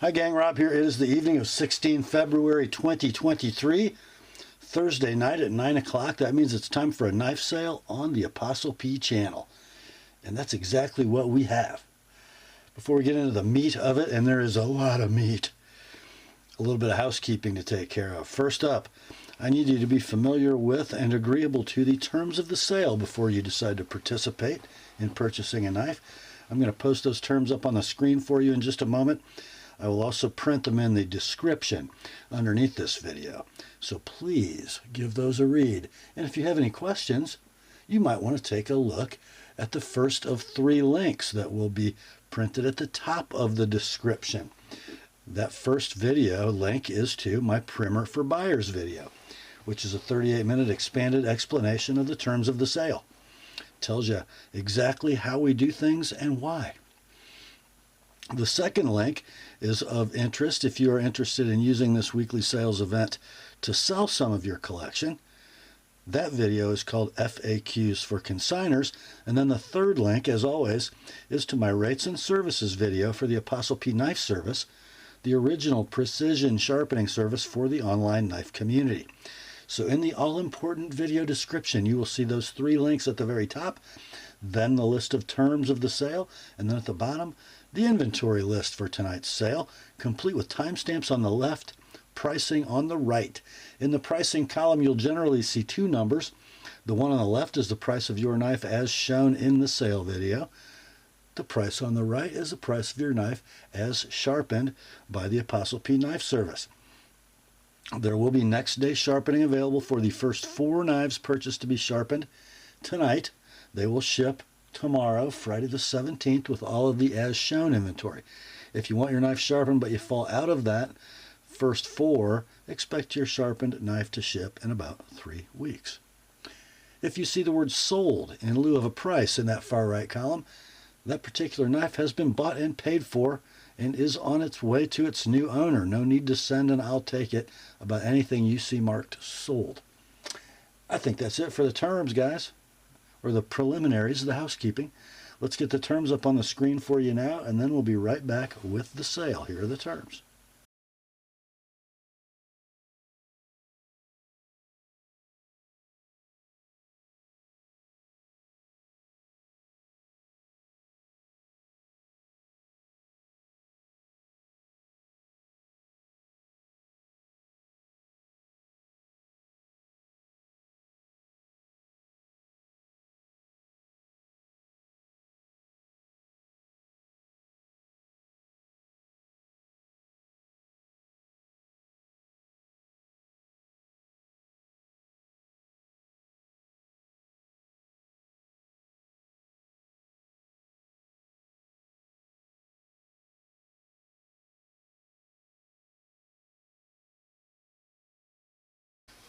Hi gang, Rob here. It is the evening of 16 February 2023, Thursday night at 9 o'clock. That means it's time for a knife sale on the Apostle P channel. And that's exactly what we have. Before we get into the meat of it, and there is a lot of meat, a little bit of housekeeping to take care of. First up, I need you to be familiar with and agreeable to the terms of the sale before you decide to participate in purchasing a knife. I'm going to post those terms up on the screen for you in just a moment. I will also print them in the description underneath this video. So please give those a read. And if you have any questions, you might want to take a look at the first of 3 links that will be printed at the top of the description. That first video link is to my Primer for Buyers video, which is a 38-minute expanded explanation of the terms of the sale. It tells you exactly how we do things and why. The second link is of interest if you are interested in using this weekly sales event to sell some of your collection. That video is called FAQs for Consignors. And then the third link, as always, is to my Rates and Services video for the TheApostleP Knife Service, the original precision sharpening service for the online knife community. So in the all-important video description, you will see those 3 links at the very top, then the list of terms of the sale, and then at the bottom, the inventory list for tonight's sale, complete with timestamps on the left, pricing on the right. In the pricing column, you'll generally see 2 numbers. The one on the left is the price of your knife as shown in the sale video. The price on the right is the price of your knife as sharpened by the TheApostleP Knife Service. There will be next day sharpening available for the first 4 knives purchased to be sharpened tonight. They will ship tomorrow, Friday the 17th, with all of the as shown inventory. If you want your knife sharpened but you fall out of that first 4, expect your sharpened knife to ship in about 3 weeks. If you see the word sold in lieu of a price in that far right column, that particular knife has been bought and paid for and is on its way to its new owner. No need to send an "I'll take it" about anything you see marked sold. I think that's it for the terms, guys, or the preliminaries of the housekeeping. Let's get the terms up on the screen for you now, and then we'll be right back with the sale. Here are the terms.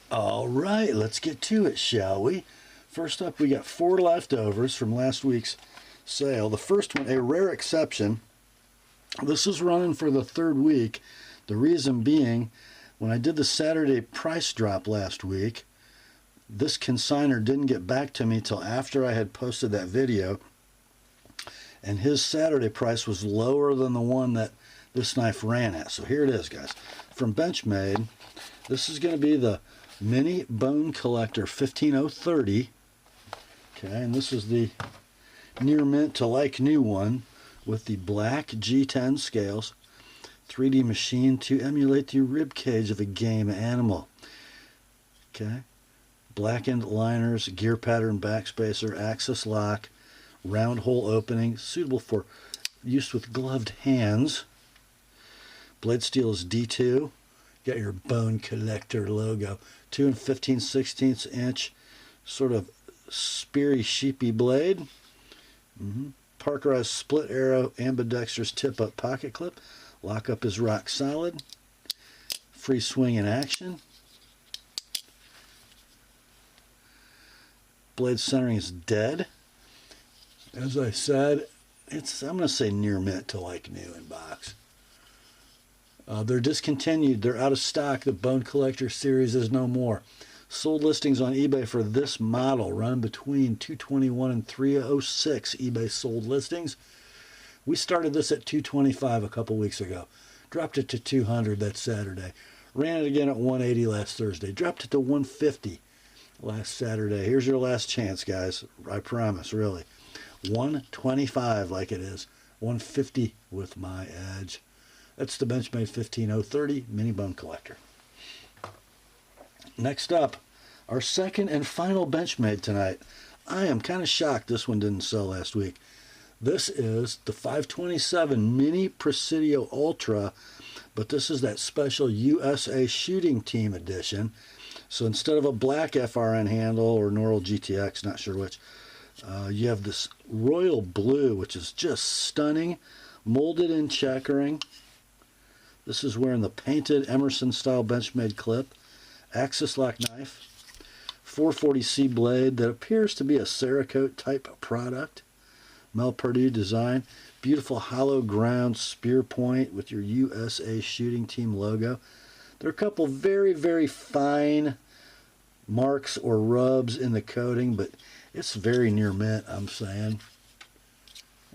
All right, let's get to it, shall we? First up, we got 4 leftovers from last week's sale. The first one, a rare exception. This is running for the 3rd week. The reason being, when I did the Saturday price drop last week, this consignor didn't get back to me till after I had posted that video, and his Saturday price was lower than the one that this knife ran at. So here it is, guys. From Benchmade, this is going to be the Mini Bone Collector 15030. Okay, and this is the near mint to like new one with the black G10 scales, 3D machined to emulate the rib cage of a game animal. Okay, blackened liners, gear pattern backspacer, axis lock, round hole opening, suitable for use with gloved hands. Blade steel is D2. Got your Bone Collector logo. 2 15/16 inch sort of speary, sheepy blade. Parkerized split arrow, ambidextrous tip-up pocket clip. Lockup is rock solid. Free swing in action. Blade centering is dead. As I said, I'm going to say near mint to like new in box. They're discontinued. They're out of stock. The Bone Collector series is no more. Sold listings on eBay for this model run between $221 and $306 eBay sold listings. We started this at $225 a couple weeks ago. Dropped it to 200 that Saturday. Ran it again at 180 last Thursday. Dropped it to 150 last Saturday. Here's your last chance, guys. I promise, really. 125 like it is. 150 with my edge. That's the Benchmade 15030 mini bone collector. Next up, our second and final Benchmade tonight. I am kind of shocked this one didn't sell last week. This is the 527 Mini Presidio Ultra, but this is that special USA Shooting Team edition. So instead of a black FRN handle or Normal GTX, not sure which, you have this royal blue, which is just stunning, molded in checkering. This is wearing the painted Emerson-style Benchmade clip, axis lock knife, 440C blade that appears to be a Cerakote type product. Mel Purdue design. Beautiful hollow ground spear point with your USA Shooting Team logo. There are a couple very, very fine marks or rubs in the coating, but it's very near mint, I'm saying.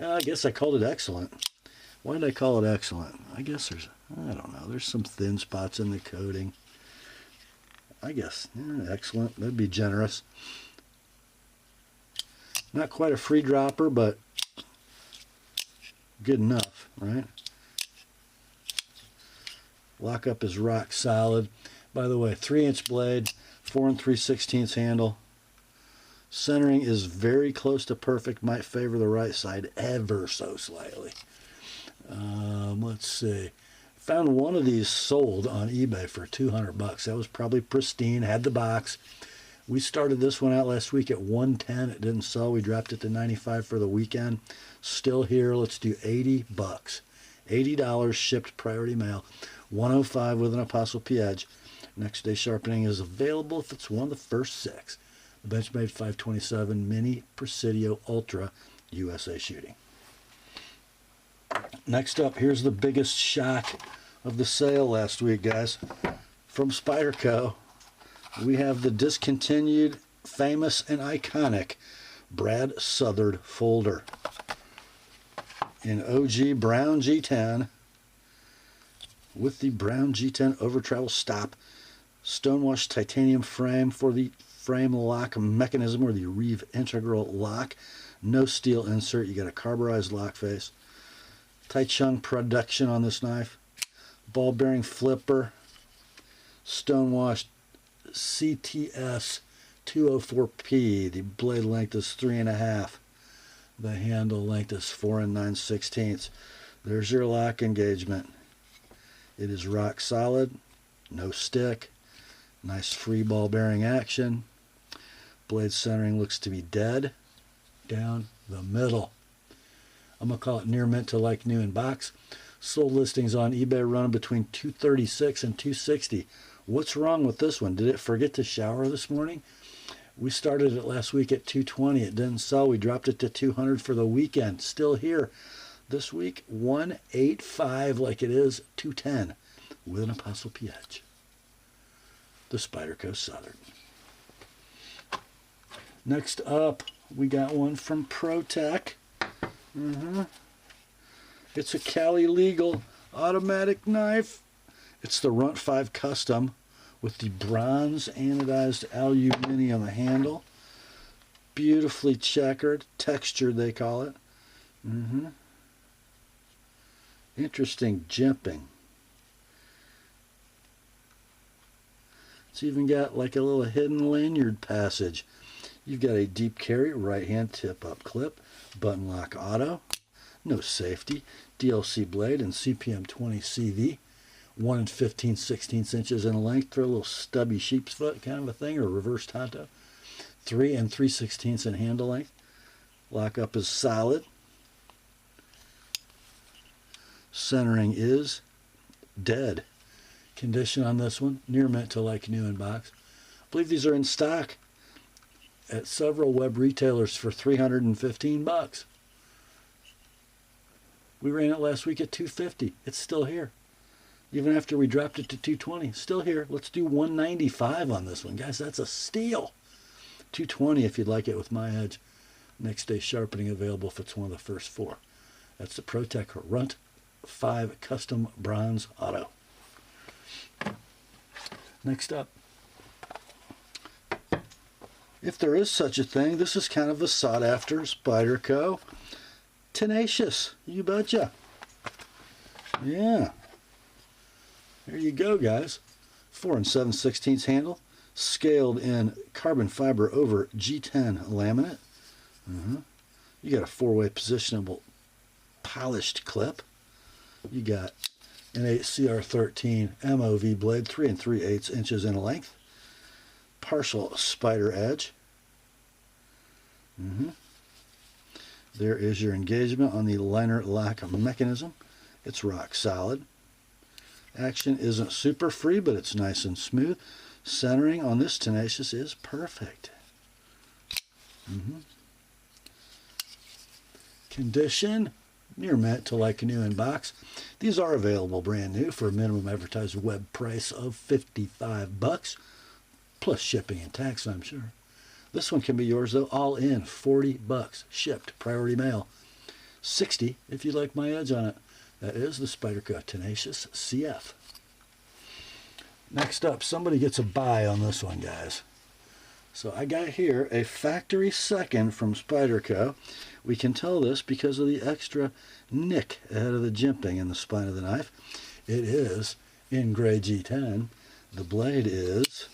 I guess I called it excellent. Why did I call it excellent? I guess I don't know, there's some thin spots in the coating. I guess, excellent. That'd be generous. Not quite a free dropper, but good enough, right? Lockup is rock solid. By the way, 3-inch blade, 4 3/16 handle. Centering is very close to perfect. Might favor the right side ever so slightly. Let's see. Found one of these sold on eBay for 200 bucks. That was probably pristine, had the box. We started this one out last week at 110. It didn't sell. We dropped it to 95 for the weekend. Still here. Let's do 80 bucks. $80 shipped priority mail. 105 with an TheApostleP edge. Next day sharpening is available if it's one of the first 6. The Benchmade 527 Mini Presidio Ultra USA Shooting. Next up, here's the biggest shock of the sale last week, guys. From Spyderco, we have the discontinued, famous, and iconic Brad Southard folder in OG brown G10 with the brown G10 over travel stop, stonewashed titanium frame for the frame lock mechanism or the Reeve integral lock. No steel insert. You got a carburized lock face. Taichung production on this knife. Ball bearing flipper. Stonewashed CTS 204P. The blade length is 3.5. The handle length is 4 9/16. There's your lock engagement. It is rock solid. No stick. Nice free ball bearing action. Blade centering looks to be dead down the middle. I'm going to call it near mint to like new in box. Sold listings on eBay running between $236 and $260. What's wrong with this one? Did it forget to shower this morning? We started it last week at $220. It didn't sell. We dropped it to $200 for the weekend. Still here. This week, $185 like it is, $210 with an TheApostleP edge. The Spyderco Southard. Next up, we got one from Protech. It's a Cali legal automatic knife. It's the Runt 5 Custom with the bronze anodized aluminum handle. Beautifully checkered, textured they call it. Interesting jimping. It's even got like a little hidden lanyard passage. You've got a deep carry right hand tip up clip, button lock auto, no safety, DLC blade and CPM 20 CV, 1 15/16 inches in length for a little stubby sheep's foot kind of a thing, or reverse Tonto, 3 3/16 in handle length. Lockup is solid. Centering is dead. Condition on this one, near mint to like new in box. I believe these are in stock at several web retailers for 315 bucks. We ran it last week at 250. It's still here. Even after we dropped it to 220, still here. Let's do 195 on this one, guys. That's a steal. 220 if you'd like it with my edge. Next day sharpening available if it's one of the first 4. That's the Protech Runt 5 custom bronze auto. Next up, if there is such a thing, this is kind of a sought-after Spyderco Tenacious. You betcha. Yeah. There you go, guys. 4 7/16 handle, scaled in carbon fiber over G10 laminate. You got a 4-way positionable polished clip. You got an 8CR13 MOV blade, 3 3/8 inches in length. Partial spider edge. There is your engagement on the liner lock mechanism. It's rock solid. Action isn't super free, but it's nice and smooth. Centering on this Tenacious is perfect. Condition, near mint to like new in box. These are available brand new for a minimum advertised web price of $55, plus shipping and tax, I'm sure. This one can be yours though, all in, $40, shipped, priority mail. $60 if you like my edge on it. That is the Spyderco Tenacious CF. Next up, somebody gets a buy on this one, guys. So I got here a factory second from Spyderco. We can tell this because of the extra nick ahead of the jimping in the spine of the knife. It is in gray G10. The blade is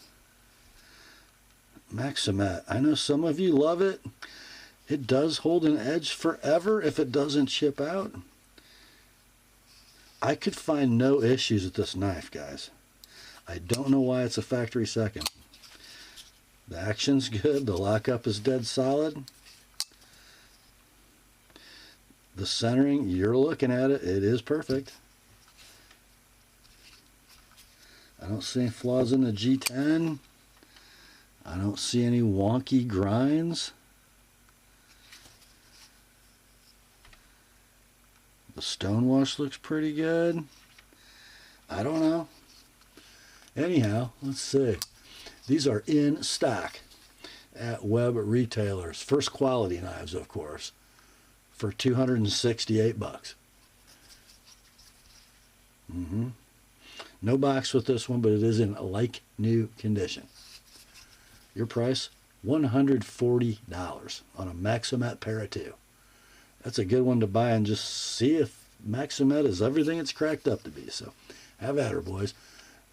Maxamet. I know some of you love it. It does hold an edge forever if it doesn't chip out. I could find no issues with this knife, guys. I don't know why it's a factory second. The action's good. The lockup is dead solid. The centering, you're looking at it. It is perfect. I don't see any flaws in the G10. I don't see any wonky grinds. The stonewash looks pretty good. I don't know. Anyhow, let's see. These are in stock at web retailers. First quality knives, of course, for $268. No box with this one, but it is in like new condition. Your price, $140 on a Maxamet pair of 2. That's a good one to buy and just see if Maxamet is everything it's cracked up to be. So have at her, boys.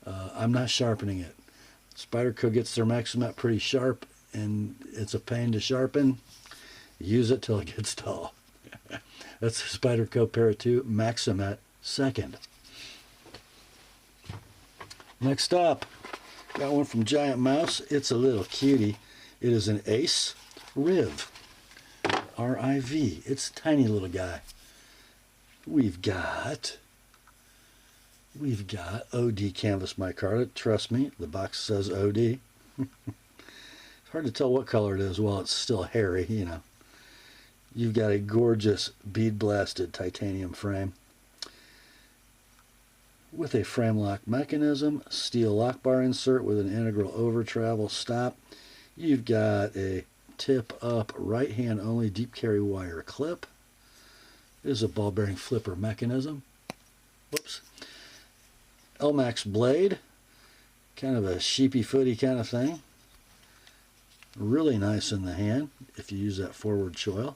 I'm not sharpening it. Spyderco gets their Maxamet pretty sharp, and it's a pain to sharpen. Use it till it gets tall. That's the Spyderco pair of 2, Maxamet second. Next up, got one from Giant Mouse. It's a little cutie. It is an Ace Riv. R-I-V. It's a tiny little guy. We've got OD canvas micarta. Trust me, the box says OD. It's hard to tell what color it is while it's still hairy, you know. You've got a gorgeous bead blasted titanium frame with a frame lock mechanism, steel lock bar insert with an integral over travel stop. You've got a tip up right hand only deep carry wire clip. There's a ball bearing flipper mechanism. Whoops. Elmax blade, kind of a sheepy footy kind of thing. Really nice in the hand if you use that forward choil.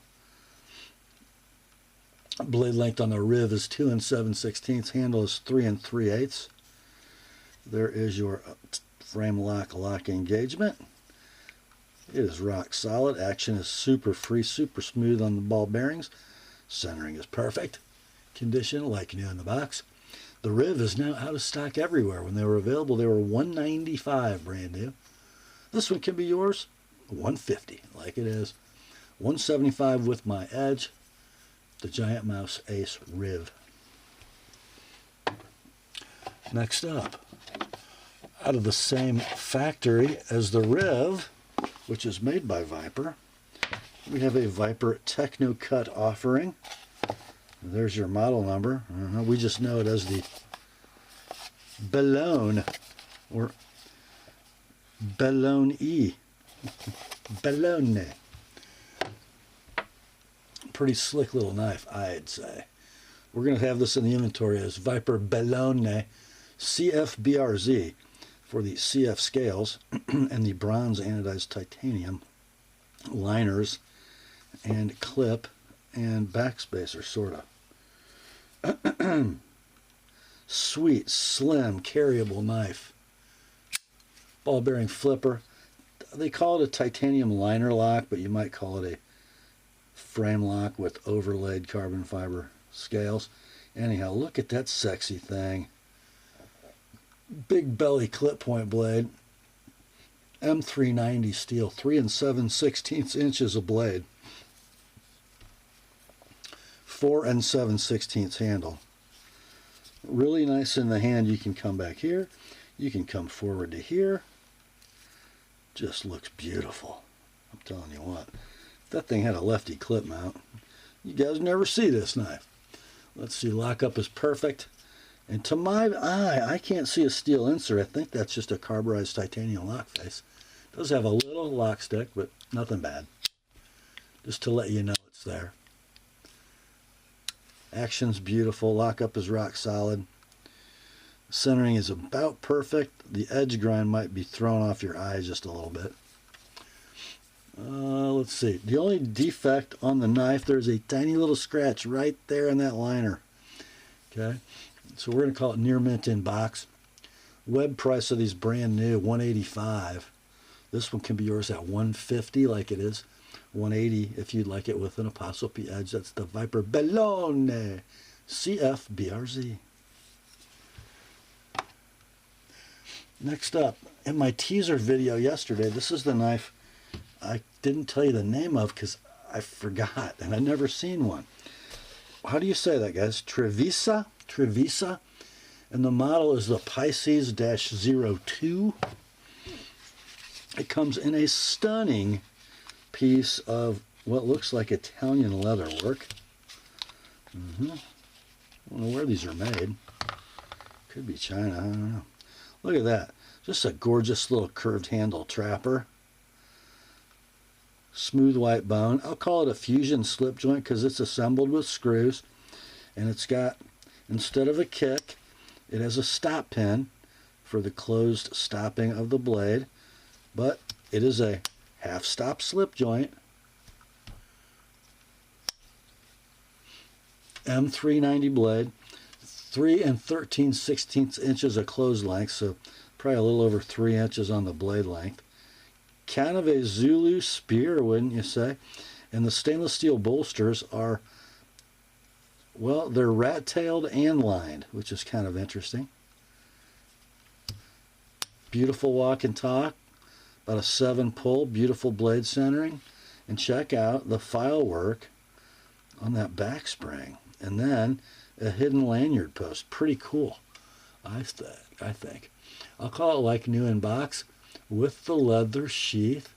Blade length on the Riv is 2 7/16. Handle is 3 3/8. There is your frame lock engagement. It is rock solid. Action is super free, super smooth on the ball bearings. Centering is perfect. Condition like new in the box. The Riv is now out of stock everywhere. When they were available, they were $195 brand new. This one can be yours, $150 like it is. $175 with my edge. The Giant Mouse Ace Riv. Next up, out of the same factory as the Riv, which is made by Viper, we have a Viper Techno Cut offering. There's your model number. We just know it as the Belone, or Belone E. Belone. Pretty slick little knife, I'd say. We're going to have this in the inventory as Viper Belone CFBRZ for the CF scales and the bronze anodized titanium liners and clip and backspacer, sort of. Sweet, slim, carryable knife. Ball bearing flipper. They call it a titanium liner lock, but you might call it a frame lock with overlaid carbon fiber scales. Anyhow, look at that sexy thing. Big belly clip point blade. M390 steel, 3 7/16 inches of blade. 4 7/16 handle. Really nice in the hand. You can come back here. You can come forward to here. Just looks beautiful. I'm telling you what. If that thing had a lefty clip mount, you guys never see this knife. Let's see, lockup is perfect. And to my eye, I can't see a steel insert. I think that's just a carburized titanium lock face. It does have a little lock stick, but nothing bad. Just to let you know it's there. Action's beautiful. Lockup is rock solid. Centering is about perfect. The edge grind might be thrown off your eye just a little bit. Let's see. The only defect on the knife, there's a tiny little scratch right there in that liner. Okay, so we're going to call it near mint in box. Web price of these brand new, $185. This one can be yours at $150 like it is. $180 if you'd like it with an Apostle P edge. That's the Viper Belone CFBRZ. Next up, in my teaser video yesterday, this is the knife I didn't tell you the name of because I forgot and I've never seen one. How do you say that, guys? Trivisa? Trivisa? And the model is the Pisces-02. It comes in a stunning piece of what looks like Italian leather work. I don't know where these are made. Could be China, I don't know. Look at that. Just a gorgeous little curved handle trapper. Smooth white bone. I'll call it a fusion slip joint because it's assembled with screws. And it's got, instead of a kick, it has a stop pin for the closed stopping of the blade. But it is a half stop slip joint. M390 blade. 3 13/16 inches of closed length, so probably a little over 3 inches on the blade length. Kind of a Zulu spear, wouldn't you say? And the stainless steel bolsters are, well, they're rat-tailed and lined, which is kind of interesting. Beautiful walk and talk, about a 7 pull, beautiful blade centering. And check out the file work on that back spring. And then a hidden lanyard post. Pretty cool, I think. I'll call it like new in box with the leather sheath.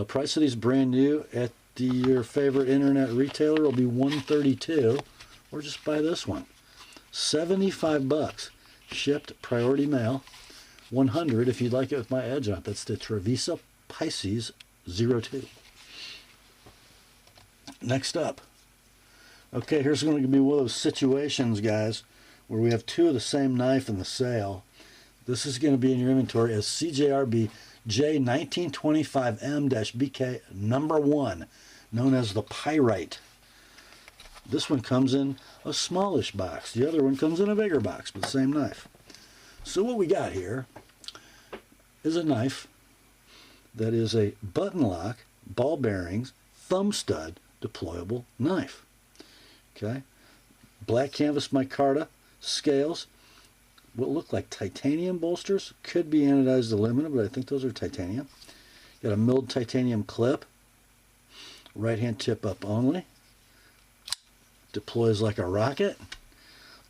Price of these brand new at your favorite internet retailer will be $132, or just buy this one. $75, shipped priority mail. $100 if you'd like it with my edge on it. That's the Trivisa Pisces-02. Next up. Okay, here's going to be one of those situations, guys, where we have two of the same knife in the sale. This is going to be in your inventory as CJRB J1925M-BK number 1, known as the Pyrite. This one comes in a smallish box. The other one comes in a bigger box, but the same knife. So what we got here is a knife that is a button lock, ball bearings, thumb stud, deployable knife. Okay, black canvas micarta, scales, what look like titanium bolsters, could be anodized aluminum, but I think those are titanium. Got a milled titanium clip, right hand tip up only, deploys like a rocket.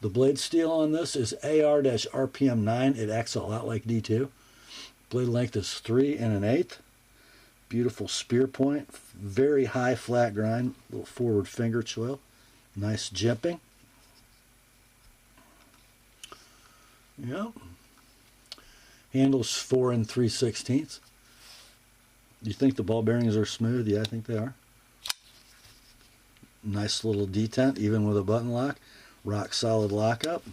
The blade steel on this is AR-RPM 9, it acts a lot like D2. Blade length is 3 1/8. Beautiful spear point, very high flat grind, little forward finger choil. Nice jimping. Yep. Handles 4 3/16. Do you think the ball bearings are smooth? Yeah, I think they are. Nice little detent, even with a button lock. Rock solid lockup.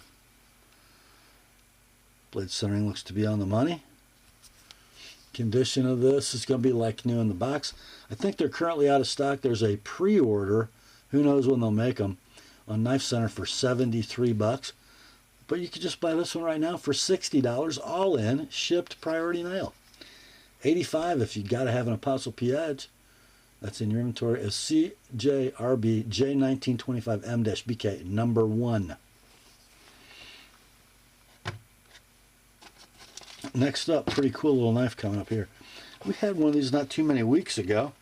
Blade centering looks to be on the money. Condition of this is going to be like new in the box. I think they're currently out of stock. There's a pre-order. Who knows when they'll make them on Knife Center for $73. But you could just buy this one right now for $60, all in, shipped priority mail. $85 if you got to have an ApostleP Edge. That's in your inventory as CJRB J1925M-BK number 1. Next up, pretty cool little knife coming up here. We had one of these not too many weeks ago.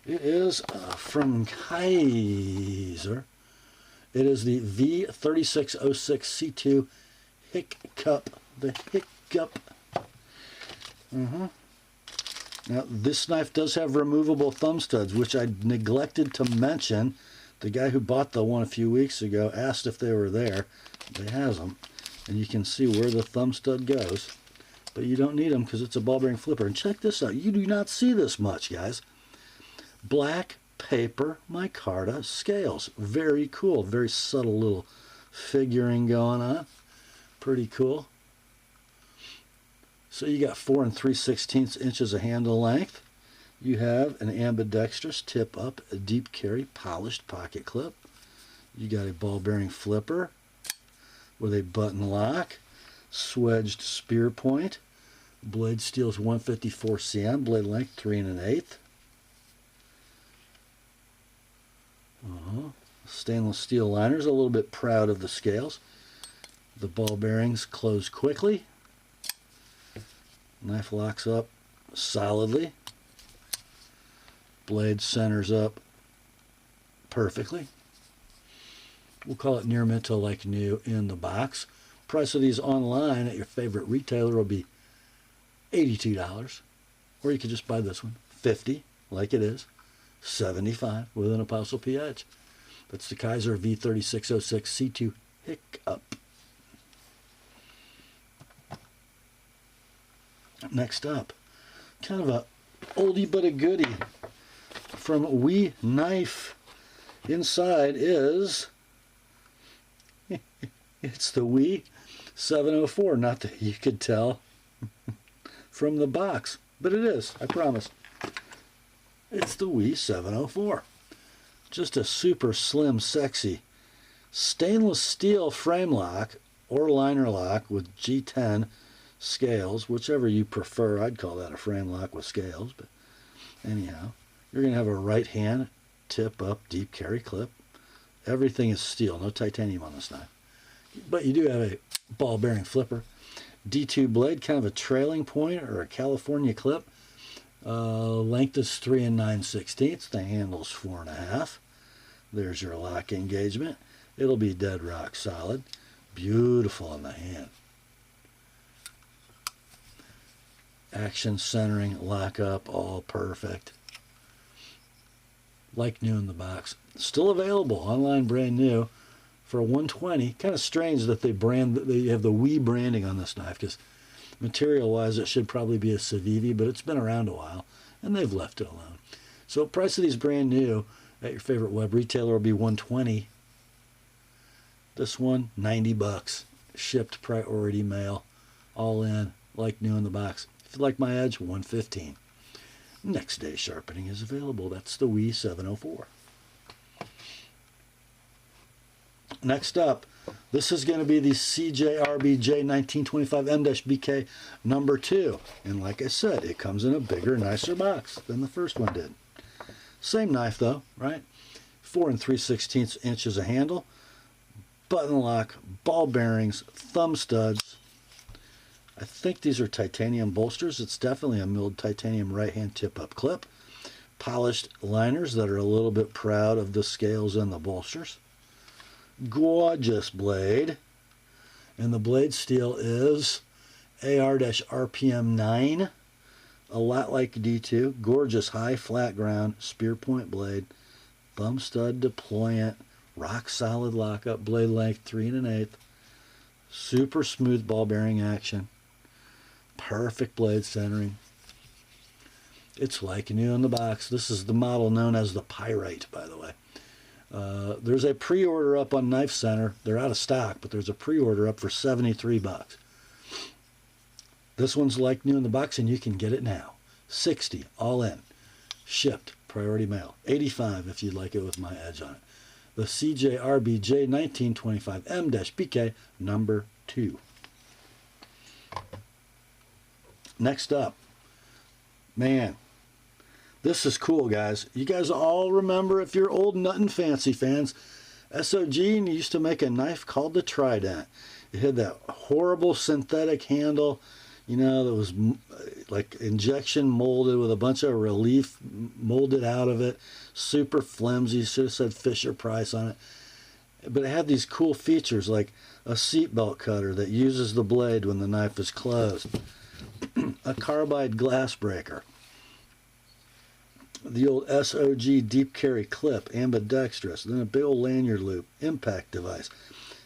It is from Kizer. It is the V3606C2 HIC-CUP. The HIC-CUP. Now, this knife does have removable thumb studs, which I neglected to mention. The guy who bought the one a few weeks ago asked if they were there. They has them. And you can see where the thumb stud goes. But you don't need them because it's a ball bearing flipper. And check this out. You do not see this much, guys. Black paper micarta scales. Very cool. Very subtle little figuring going on. Pretty cool. So you got 4 3/16 inches of handle length. You have an ambidextrous tip up, a deep carry polished pocket clip. You got a ball bearing flipper with a button lock, swedged spear point. Blade steel is 154 cm, blade length 3 1/8. Stainless steel liners, a little bit proud of the scales. The ball bearings close quickly. Knife locks up solidly. Blade centers up perfectly. We'll call it near mint to like new in the box. Price of these online at your favorite retailer will be $82. Or you could just buy this one, $50, like it is, $75 with an ApostleP Edge. That's the Kizer V3606C2 HIC-CUP. Next up, kind of a oldie but a goodie from We Knife. Inside is, it's the We 704. Not that you could tell from the box, but it is, I promise. It's the We 704. Just a super slim, sexy stainless steel frame lock or liner lock with G10 scales, whichever you prefer. I'd call that a frame lock with scales, but anyhow, you're going to have a right hand tip up deep carry clip. Everything is steel, no titanium on this knife. But you do have a ball bearing flipper. D2 blade, kind of a trailing point or a California clip. Length is 3 9/16. The handle's 4 1/2. There's your lock engagement. It'll be dead rock solid. Beautiful in the hand. Action centering, lock up, all perfect. Like new in the box. Still available online, brand new for $120. Kind of strange that they have the We branding on this knife, because material wise it should probably be a Civivi, but it's been around a while and they've left it alone. So price of these brand new at your favorite web retailer will be $120. This one $90. Shipped priority mail, all in, like new in the box. If you like my Edge, $115. Next day sharpening is available. That's the We 704. Next up, this is going to be the CJRB J1925M-BK number 2. And like I said, it comes in a bigger, nicer box than the first one did. Same knife though, right? 4 3/16 inches of handle, button lock, ball bearings, thumb studs. I think these are titanium bolsters. It's definitely a milled titanium right-hand tip-up clip. Polished liners that are a little bit proud of the scales and the bolsters. Gorgeous blade. And the blade steel is AR-RPM 9. A lot like D2. Gorgeous high flat ground spear point blade. Thumb stud deployant. Rock solid lockup. Blade length 3 1/8. Super smooth ball bearing action. Perfect blade centering. It's like new in the box. This is the model known as the Pyrite, by the way. There's a pre-order up on Knife Center. They're out of stock, but there's a pre-order up for $73. This one's like new in the box, and you can get it now. $60 all in, shipped, priority mail. $85 if you'd like it with my edge on it. The CJRB J1925M-BK number 2. Next up, man, this is cool, guys. You guys all remember, if you're old Nut and Fancy fans, SOG used to make a knife called the Trident. It had that horrible synthetic handle, you know, that was like injection molded with a bunch of relief molded out of it. Super flimsy. Should have said Fisher Price on it. But it had these cool features like a seatbelt cutter that uses the blade when the knife is closed. A carbide glass breaker. The old SOG deep carry clip, ambidextrous. Then a big old lanyard loop. Impact device.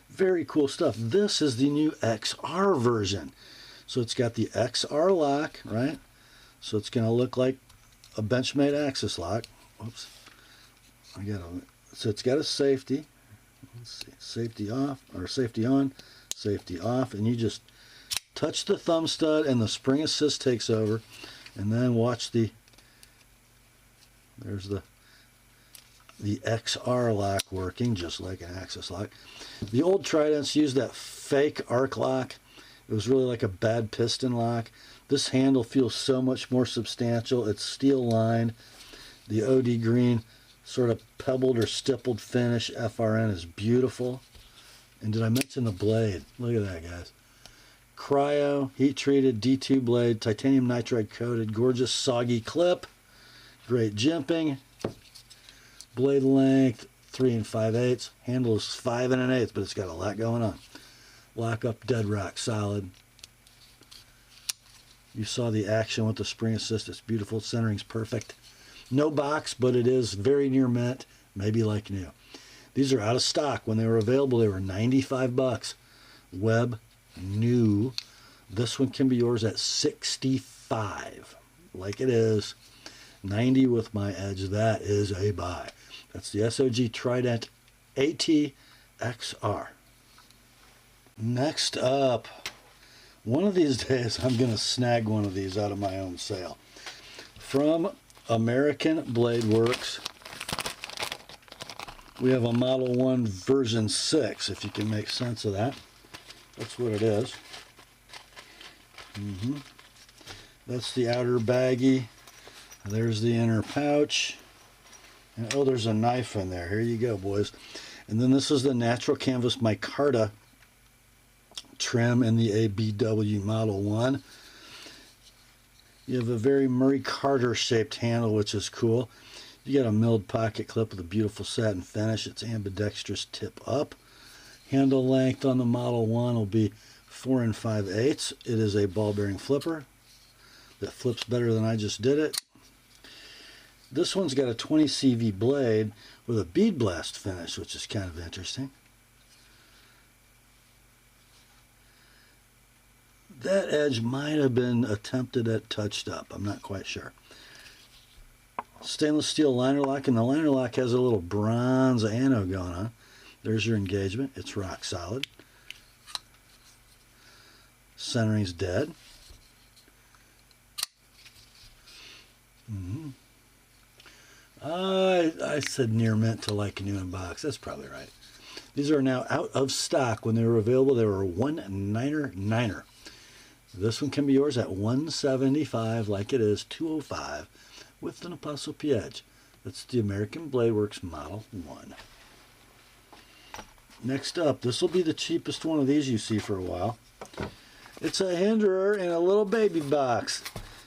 Very cool stuff. This is the new XR version. So it's got the XR lock, right? So it's going to look like a Benchmade axis lock. Whoops. So it's got a safety. Let's see, safety off, or safety on, safety off, and you just touch the thumb stud and the spring assist takes over, and then watch there's the XR lock working just like an axis lock. The old Tridents used that fake arc lock. It was really like a bad piston lock. This handle feels so much more substantial. It's steel lined. The OD green sort of pebbled or stippled finish FRN is beautiful. And did I mention the blade? Look at that, guys. Cryo, heat treated D2 blade, titanium nitride coated, gorgeous soggy clip, great jimping, blade length 3 5/8, handle is 5 1/8, but it's got a lot going on. Lock up dead rock solid. You saw the action with the spring assist. It's beautiful. Centering's perfect. No box, but it is very near mint, maybe like new. These are out of stock. When they were available, they were $95. Web new. This one can be yours at $65. Like it is. $90 with my edge. That is a buy. That's the SOG Trident AT XR. Next up, one of these days I'm going to snag one of these out of my own sale. From American Blade Works, we have a Model 1 version 6, if you can make sense of that. That's what it is. That's the outer baggie. There's the inner pouch. And oh, there's a knife in there. Here you go, boys. And then this is the natural canvas micarta trim in the ABW Model 1. You have a very Murray Carter shaped handle, which is cool. You got a milled pocket clip with a beautiful satin finish. It's ambidextrous tip up. Handle length on the Model 1 will be 4 5/8. It is a ball bearing flipper that flips better than I just did it. This one's got a 20 CV blade with a bead blast finish, which is kind of interesting. That edge might have been attempted at touched up. I'm not quite sure. Stainless steel liner lock, and the liner lock has a little bronze anode going on. There's your engagement. It's rock solid. Centering's dead. I said near mint to like new in box. That's probably right. These are now out of stock. When they were available, they were $199. This one can be yours at $175, like it is $205 with an TheApostleP edge. That's the American Blade Works Model 1. Next up, this will be the cheapest one of these you see for a while. It's a Hinderer in a little baby box.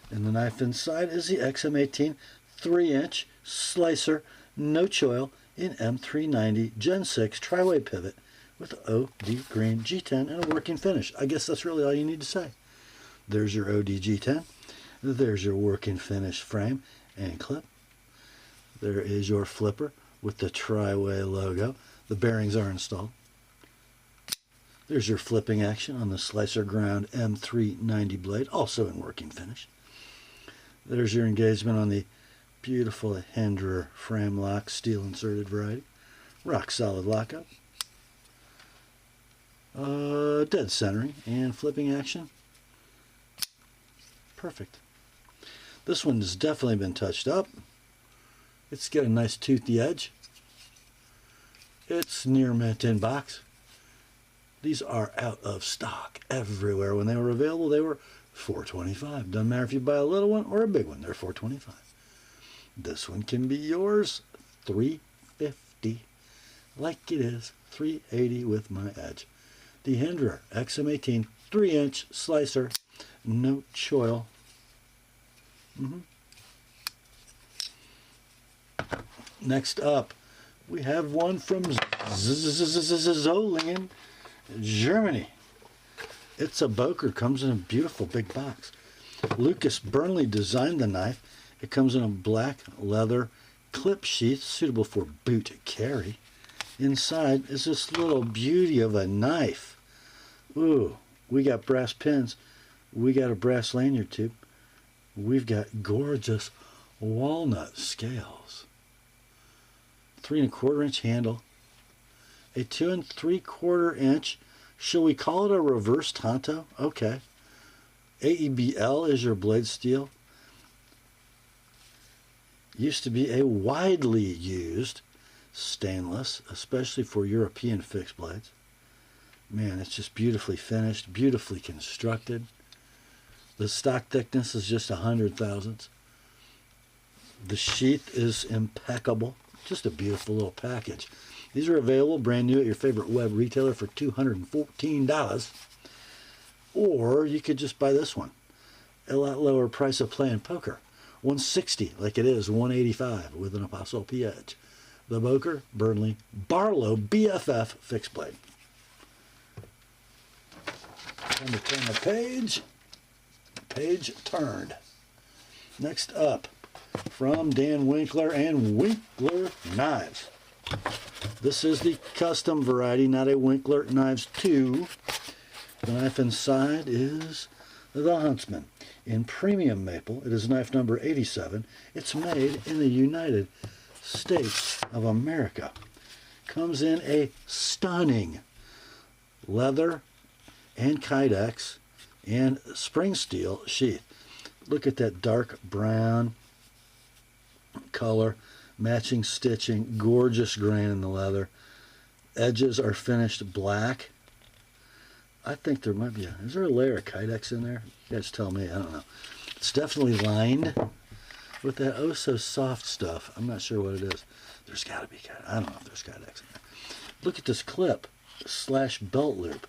And the knife inside is the XM18 3-inch slicer, no choil, in M390 Gen 6 tri-way pivot with OD green G10 and a working finish. I guess that's really all you need to say. There's your OD G10. There's your working finish frame and clip. There is your flipper with the tri-way logo. The bearings are installed. There's your flipping action on the slicer ground M390 blade, also in working finish. There's your engagement on the beautiful Hinderer frame lock steel inserted variety. rock solid lockup, dead centering, and flipping action. Perfect. This one has definitely been touched up. It's got a nice toothy edge. It's near mint in box. These are out of stock everywhere. When they were available, they were $4.25. Doesn't matter if you buy a little one or a big one, they're $4.25. This one can be yours, $3.50. Like it is, $3.80 with my edge. The Hinderer XM18 3-inch slicer, no choil. Next up, we have one from Zolingen, Germany. It's a Boker, comes in a beautiful big box. Lucas Burnley designed the knife. It comes in a black leather clip sheath suitable for boot carry. Inside is this little beauty of a knife. Ooh, we got brass pins. We got a brass lanyard tube. We've got gorgeous walnut scales. 3 1/4 inch handle. A 2 3/4 inch. Shall we call it a reverse tanto? Okay. AEBL is your blade steel. Used to be a widely used stainless, especially for European fixed blades. Man, it's just beautifully finished, beautifully constructed. The stock thickness is just 100 thousandths. The sheath is impeccable. Just a beautiful little package. These are available brand new at your favorite web retailer for $214. Or you could just buy this one. A lot lower price of playing poker. $160 like it is, $185 with an Apostle P edge. The Boker, Burnley, Barlow BFF fixed blade. Time to turn the page. Page turned. Next up, from Dan Winkler and Winkler Knives. This is the custom variety, not a Winkler Knives 2. The knife inside is the Huntsman in premium maple. It is knife number 87. It's made in the United States of America. Comes in a stunning leather and kydex and spring steel sheath. Look at that dark brown color, matching stitching, gorgeous grain in the leather. Edges are finished black. I think there might be is there a layer of kydex in there? You guys tell me, I don't know. It's definitely lined with that oh so soft stuff. I'm not sure what it is. There's got to be kydex. I don't know if there's kydex in there. Look at this clip / belt loop.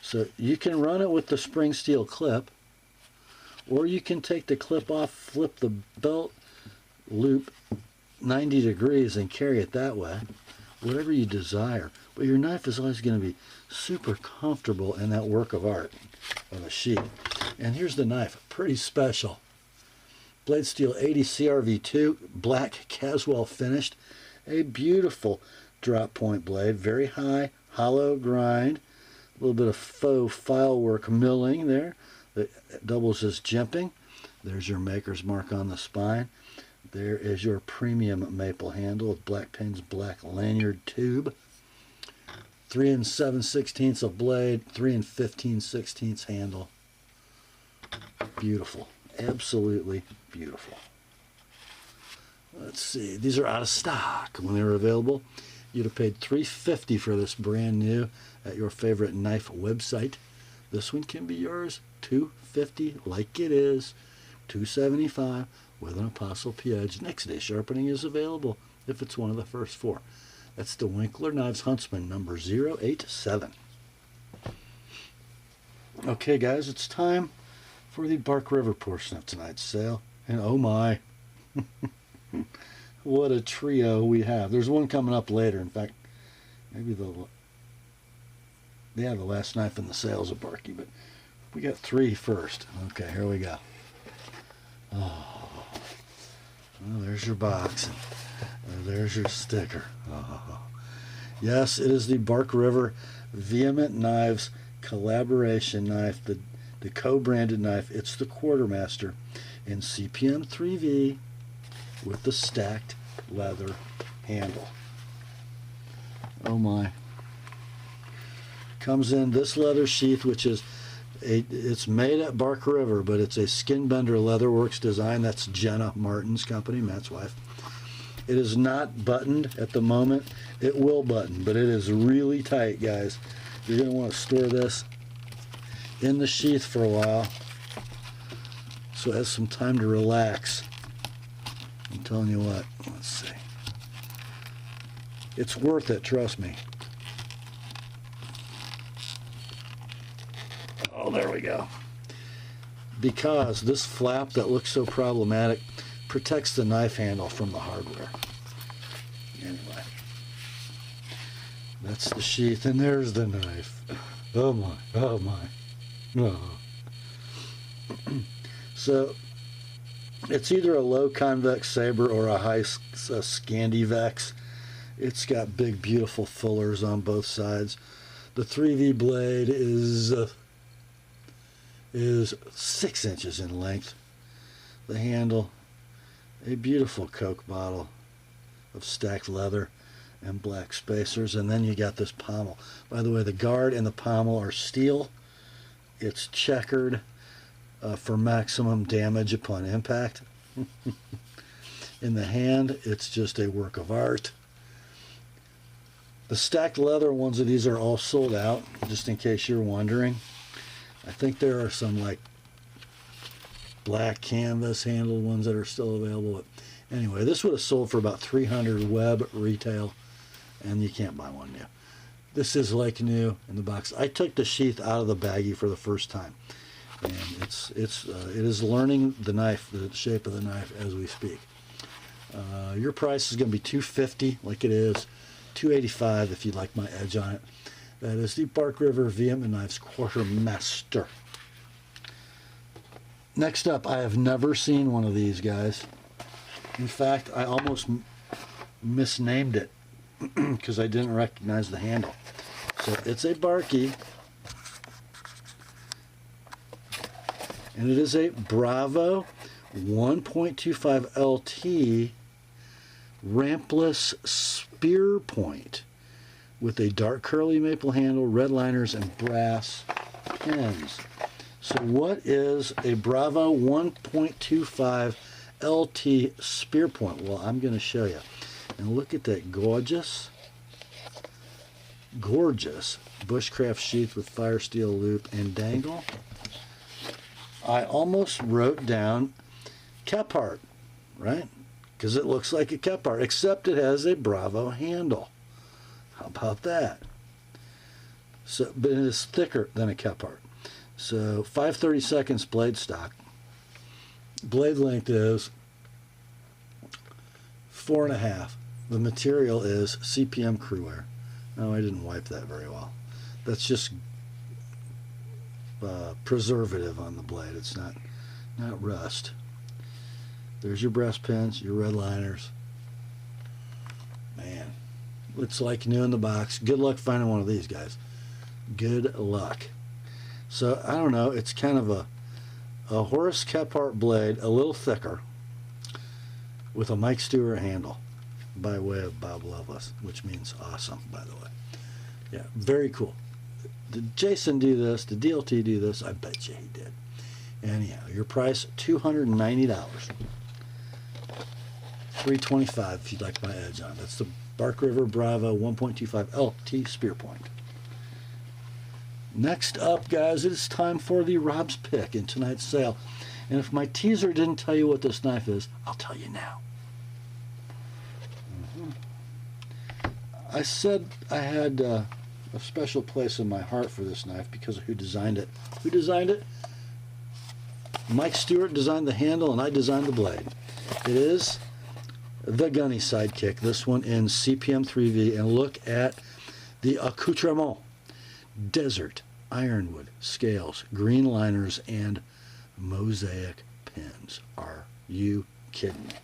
So you can run it with the spring steel clip, or you can take the clip off, flip the belt loop 90 degrees and carry it that way, whatever you desire. But your knife is always going to be super comfortable in that work of art of a sheath. And here's the knife, pretty special. Blade Steel 80 CRV2, black Caswell finished, a beautiful drop point blade, very high, hollow grind, a little bit of faux file work milling there that doubles as jimping. There's your maker's mark on the spine. There is your premium maple handle with black pins, black lanyard tube. 3 7/16 of blade, 3 15/16 handle. Beautiful, absolutely beautiful. Let's see, these are out of stock. When they were available, you'd have paid $350 for this brand new at your favorite knife website. This one can be yours, $250 like it is, $275 with an Apostle P edge. Next day sharpening is available if it's one of the first 4. That's the Winkler Knives Huntsman number 087. Okay guys, it's time for the Bark River portion of tonight's sale. And oh my, what a trio we have. There's one coming up later. In fact, maybe the last knife in the sales of Barky, but we got 3 first. Okay, here we go. Oh, well, there's your box. There's your sticker. Oh. Yes, it is the Bark River Vehement Knives collaboration knife, the co-branded knife. It's the Quartermaster in CPM 3V with the stacked leather handle. Oh my. Comes in this leather sheath, which is it's made at Bark River, but it's a Skin Bender Leatherworks design. That's Jenna Martin's company, Matt's wife. It is not buttoned at the moment. It will button, but it is really tight, guys. You're going to want to store this in the sheath for a while so it has some time to relax. I'm telling you what, let's see. It's worth it, trust me. Oh, there we go. Because this flap that looks so problematic protects the knife handle from the hardware. Anyway, that's the sheath, and there's the knife. Oh my, oh my. Oh. So, it's either a low convex saber or a high Scandivex. It's got big, beautiful fullers on both sides. The 3V blade is 6 inches in length. The handle, a beautiful Coke bottle of stacked leather and black spacers, and then you got this pommel. By the way, the guard and the pommel are steel. It's checkered for maximum damage upon impact. In the hand, it's just a work of art. The stacked leather ones of these are all sold out, just in case you're wondering. I think there are some like black canvas handled ones that are still available. But anyway, this would have sold for about $300 web retail, and you can't buy one new. This is like new in the box. I took the sheath out of the baggie for the first time, and it is learning the knife, the shape of the knife as we speak. Your price is going to be $250, like it is, $285 if you'd like my edge on it. That is the Bark River Vehement Knives Quartermaster. Next up, I have never seen one of these, guys. In fact, I almost misnamed it because I didn't recognize the handle. So it's a Barkey, and it is a Bravo 1.25 LT rampless spear point with a dark curly maple handle, red liners, and brass pins. So what is a Bravo 1.25 LT spear point? Well, I'm going to show you. And look at that gorgeous bushcraft sheath with fire steel loop and dangle. I almost wrote down Kephart, right? Because it looks like a Kephart, except it has a Bravo handle. How about that? So, but it is thicker than a Kephart. So 5/32 blade stock. Blade length is 4.5. The material is CPM Crewwear. No, I didn't wipe that very well. That's just preservative on the blade. It's not rust. There's your breast pins, your red liners. Man, it's like new in the box. Good luck finding one of these, guys. Good luck. So, I don't know, it's kind of a Horace Kephart blade, a little thicker, with a Mike Stewart handle, by way of Bob Loveless, which means awesome, by the way. Yeah, very cool. Did Jason do this? Did DLT do this? I bet you he did. Anyhow, your price, $290. $325 if you'd like my edge on. That's the Bark River Bravo 1.25 LT Spear Point. Next up, guys, it is time for the Rob's Pick in tonight's sale. And if my teaser didn't tell you what this knife is, I'll tell you now. I said I had a special place in my heart for this knife because of who designed it. Who designed it? Mike Stewart designed the handle, and I designed the blade. It is the Gunny Sidekick, this one in CPM 3V, and look at the accoutrement. Desert, ironwood, scales, green liners, and mosaic pins. Are you kidding me?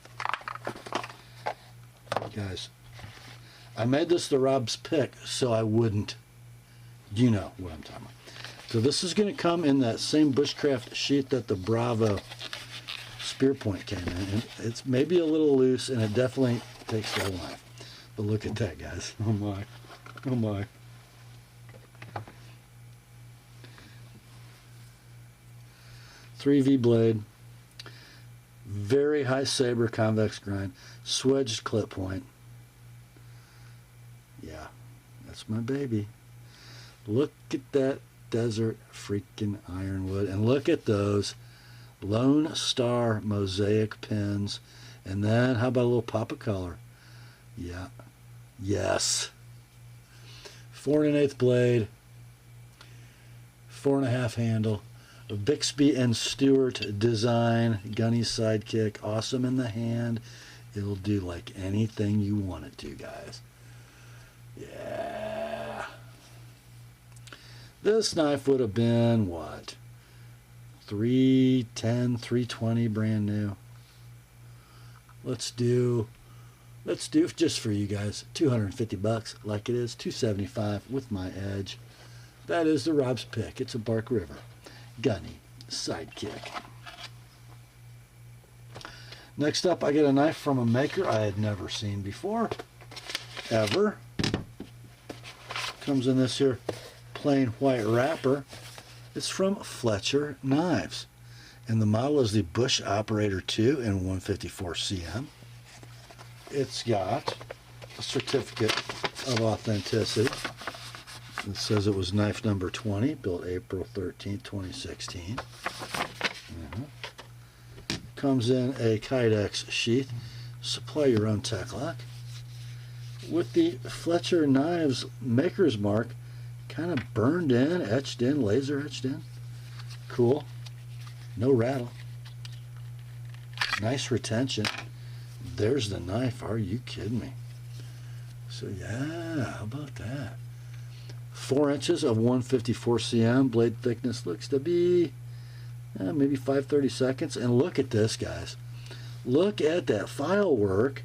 Guys, I made this the Rob's Pick so I wouldn't. You know what I'm talking about. So this is going to come in that same bushcraft sheath that the Bravo Spear Point came in. And it's maybe a little loose, and it definitely takes the whole knife. But look at that, guys. Oh my. Oh my. .3V blade, very high saber convex grind, swedged clip point. Yeah, that's my baby. Look at that desert freaking ironwood, and look at those Lone Star mosaic pins. And then how about a little pop of color? Yeah, yes. 4 1/8 blade, 4 1/2 handle, a Bixby and Stewart design, gunny sidekick, awesome in the hand. It'll do like anything you want it to, guys. Yeah. This knife would have been what? $310, $320 brand new. Let's do just for you guys, $250 like it is, $275 with my edge. That is the Rob's pick. It's a Bark River gunny sidekick. Next up, I get a knife from a maker I had never seen before, ever. Comes in this here plain white wrapper. It's from Fletcher Knives, and the model is the Bush Operator 2 in 154 cm. It's got a certificate of authenticity. It says it was knife number 20, built April 13th, 2016. Comes in a Kydex sheath. Supply your own tech lock. With the Fletcher Knives maker's mark kind of burned in, etched in, laser etched in. Cool. No rattle. Nice retention. There's the knife. Are you kidding me? So yeah, how about that? 4 inches of 154 cm. Blade thickness looks to be maybe 5/32. And look at this, guys. Look at that file work.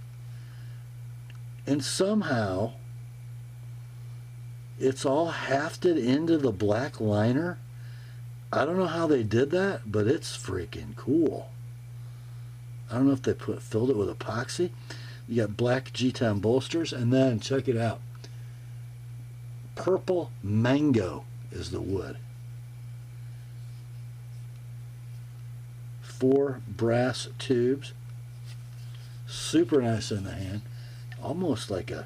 And somehow it's all hafted into the black liner. I don't know how they did that, but it's freaking cool. I don't know if they filled it with epoxy. You got black G10 bolsters, and then check it out. Purple mango is the wood. 4 brass tubes. Super nice in the hand. Almost like a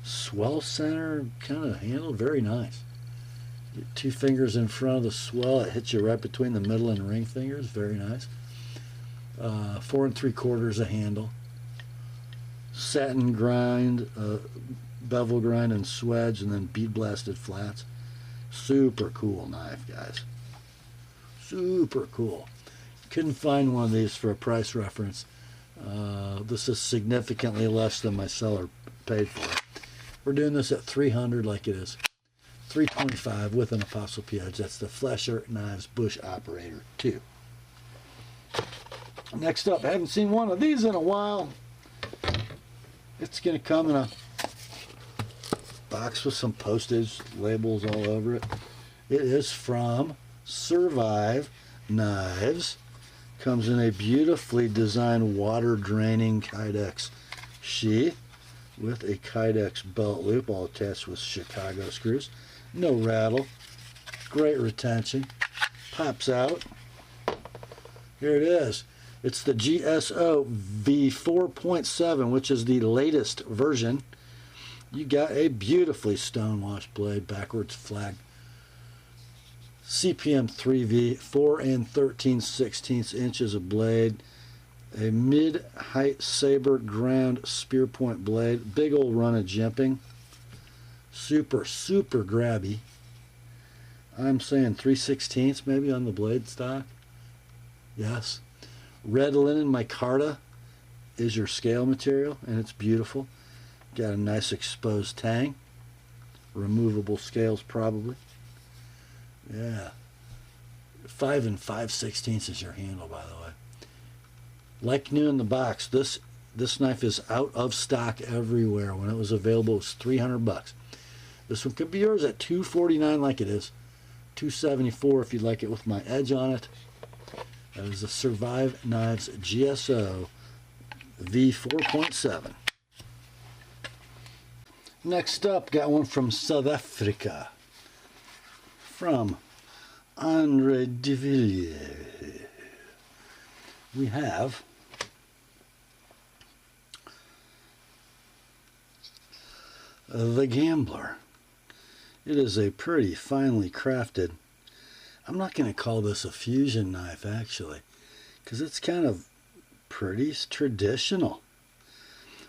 swell center kind of handle. Very nice. Get 2 fingers in front of the swell. It hits you right between the middle and ring fingers. Very nice. 4 3/4 a handle. Satin grind, bevel grind and swedge, and then bead blasted flats. Super cool knife, guys. Super cool. Couldn't find one of these for a price reference. This is significantly less than my seller paid for it. We're doing this at $300 like it is. $325 with an Apostle-P edge. That's the Fletcher Knives Bush Operator 2. Next up, I haven't seen one of these in a while. It's going to come in a box with some postage labels all over it. It is from Survive Knives. Comes in a beautifully designed water draining Kydex sheath with a Kydex belt loop, all attached with Chicago screws. No rattle. Great retention. Pops out. Here it is. It's the GSO V4.7, which is the latest version. You got a beautifully stonewashed blade, backwards flag. CPM 3V, 4 13/16 inches of blade. A mid-height saber ground spear point blade. Big old run of jimping. Super, super grabby. I'm saying 3/16 maybe on the blade stock. Yes. Red linen micarta is your scale material, and it's beautiful. Got a nice exposed tang. Removable scales probably. Yeah. 5 5/16 is your handle, by the way. Like new in the box, this knife is out of stock everywhere. When it was available, it was $300. This one could be yours at $249 like it is. $274 if you'd like it with my edge on it. That is the Survive Knives GSO V4.7. Next up, got one from South Africa. From Andre de Villiers. We have The Gambler. It is a pretty finely crafted, I'm not going to call this a fusion knife actually, because it's kind of pretty traditional.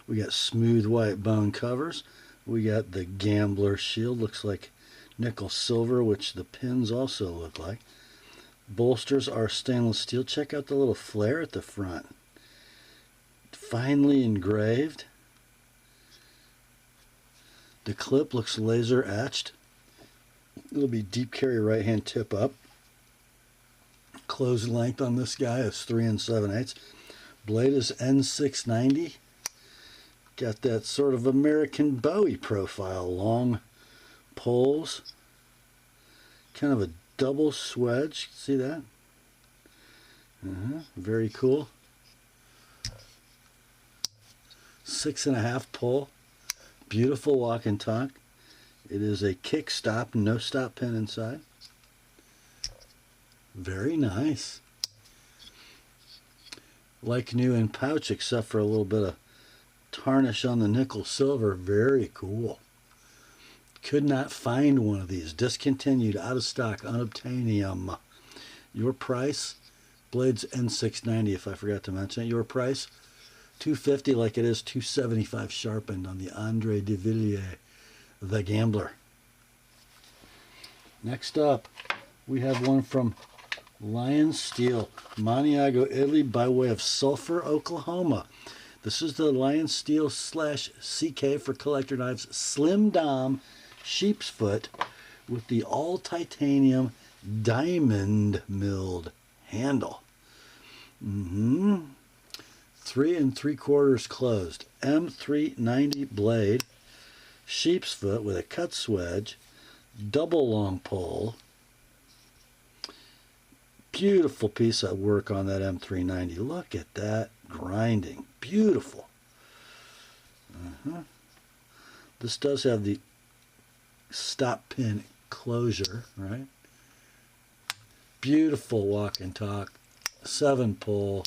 We got smooth white bone covers. We got the Gambler shield, looks like nickel silver, which the pins also look like. Bolsters are stainless steel. Check out the little flare at the front. Finely engraved. The clip looks laser etched. It'll be deep carry right hand tip up. Closed length on this guy is 3 7/8. Blade is N690. Got that sort of American Bowie profile. Long poles. Kind of a double swedge. See that? Very cool. 6.5 pull. Beautiful walk and talk. It is a kick stop, no stop pin inside. Very nice. Like new in pouch, except for a little bit of tarnish on the nickel silver. Very cool. Could not find one of these. Discontinued, out of stock, unobtainium. Your price, blades N690 if I forgot to mention it. Your price, $250 like it is $275 sharpened on the Andre de Villiers, The Gambler. Next up, we have one from Lion Steel, Maniago, Italy, by way of Sulphur, Oklahoma. This is the Lion Steel /CK for collector knives Slim Dom sheep's foot with the all titanium diamond milled handle. 3 3/4 closed. M390 blade, sheep's foot with a cut swedge, double long pole. Beautiful piece of work on that M390. Look at that grinding. Beautiful. This does have the stop pin closure, right? Beautiful walk and talk. 7 pull.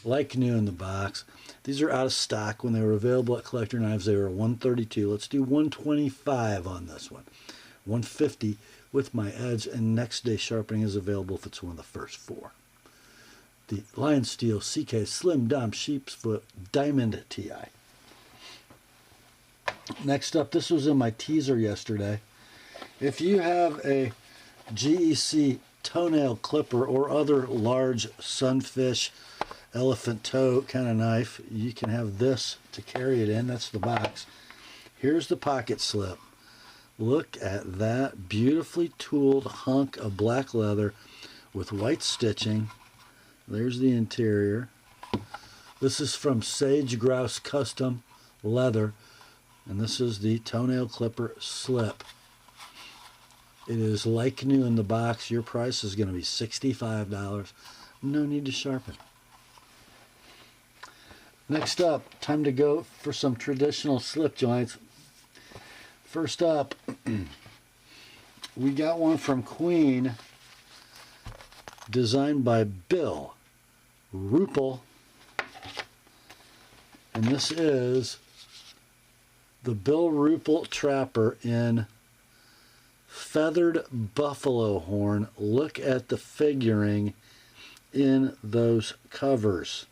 Like new in the box. These are out of stock. When they were available at Collector Knives, they were $132. Let's do $125 on this one. $150 with my edge, and next day sharpening is available if it's one of the first 4. The Lion Steel CK Slim Dom Sheep's Foot Diamond TI. Next up, this was in my teaser yesterday. If you have a GEC toenail clipper or other large sunfish, elephant toe kind of knife, you can have this to carry it in. That's the box. Here's the pocket slip. Look at that beautifully tooled hunk of black leather with white stitching. There's the interior. This is from Sage Grouse Custom Leather, and this is the toenail clipper slip. It is like new in the box. Your price is going to be $65. No need to sharpen. Next up, time to go for some traditional slip joints. First up, we got one from Queen, designed by Bill Ruppel, and this is the Bill Ruppel Trapper in feathered buffalo horn. Look at the figuring in those covers.